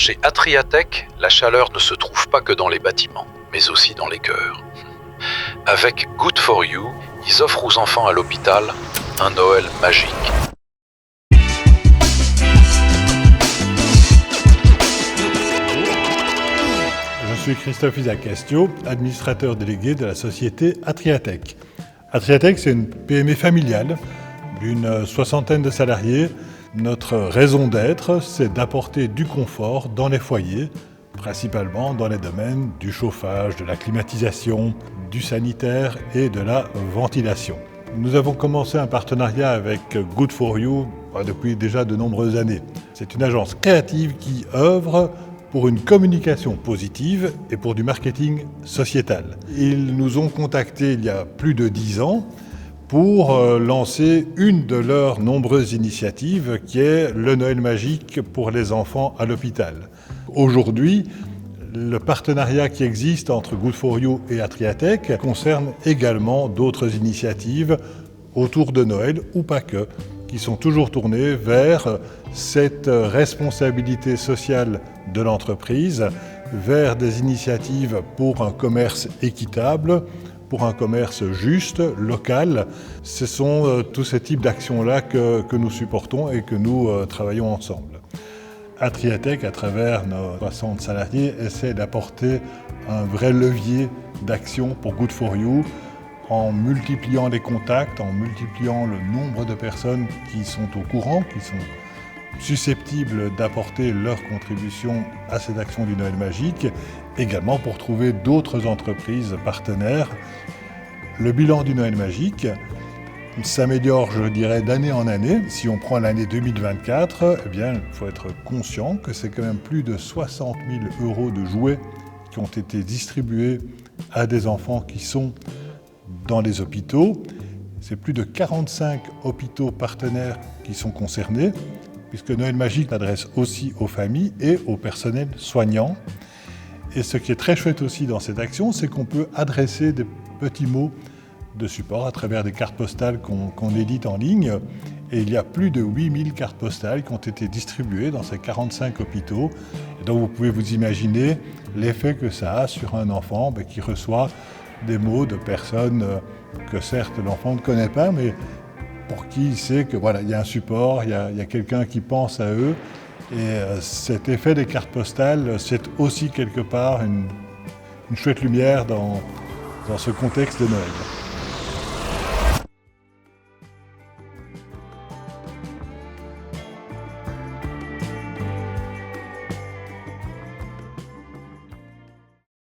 Chez Atriatech, la chaleur ne se trouve pas que dans les bâtiments, mais aussi dans les cœurs. Avec Good for You, ils offrent aux enfants à l'hôpital un Noël magique. Je suis Christophe Isaac-Castio, administrateur délégué de la société Atriatech. Atriatech, c'est une PME familiale d'une soixantaine de salariés. Notre raison d'être, c'est d'apporter du confort dans les foyers, principalement dans les domaines du chauffage, de la climatisation, du sanitaire et de la ventilation. Nous avons commencé un partenariat avec Good for You depuis déjà de nombreuses années. C'est une agence créative qui œuvre pour une communication positive et pour du marketing sociétal. Ils nous ont contactés il y a plus de 10 ans pour lancer une de leurs nombreuses initiatives qui est le Noël magique pour les enfants à l'hôpital. Aujourd'hui, le partenariat qui existe entre Good for You et Atriatech concerne également d'autres initiatives autour de Noël ou pas que, qui sont toujours tournées vers cette responsabilité sociale de l'entreprise, vers des initiatives pour un commerce équitable, pour un commerce juste, local. Ce sont tous ces types d'actions-là que nous supportons et que nous travaillons ensemble. Atriatech, à travers nos 60 salariés, essaie d'apporter un vrai levier d'action pour Good for You en multipliant les contacts, en multipliant le nombre de personnes qui sont au courant, qui sont susceptibles d'apporter leur contribution à cette action du Noël magique, également pour trouver d'autres entreprises partenaires. Le bilan du Noël magique s'améliore, je dirais, d'année en année. Si on prend l'année 2024, eh bien, il faut être conscient que c'est quand même plus de 60 000 € de jouets qui ont été distribués à des enfants qui sont dans les hôpitaux. C'est plus de 45 hôpitaux partenaires qui sont concernés, puisque Noël magique s'adresse aussi aux familles et au personnel soignant. Et ce qui est très chouette aussi dans cette action, c'est qu'on peut adresser des petits mots de support à travers des cartes postales qu'on édite en ligne. Et il y a plus de 8000 cartes postales qui ont été distribuées dans ces 45 hôpitaux. Et donc vous pouvez vous imaginer l'effet que ça a sur un enfant qui reçoit des mots de personnes que certes l'enfant ne connaît pas, mais pour qui il sait que voilà, il y a un support, il y a quelqu'un qui pense à eux. Et cet effet des cartes postales, c'est aussi quelque part une chouette lumière dans ce contexte de Noël.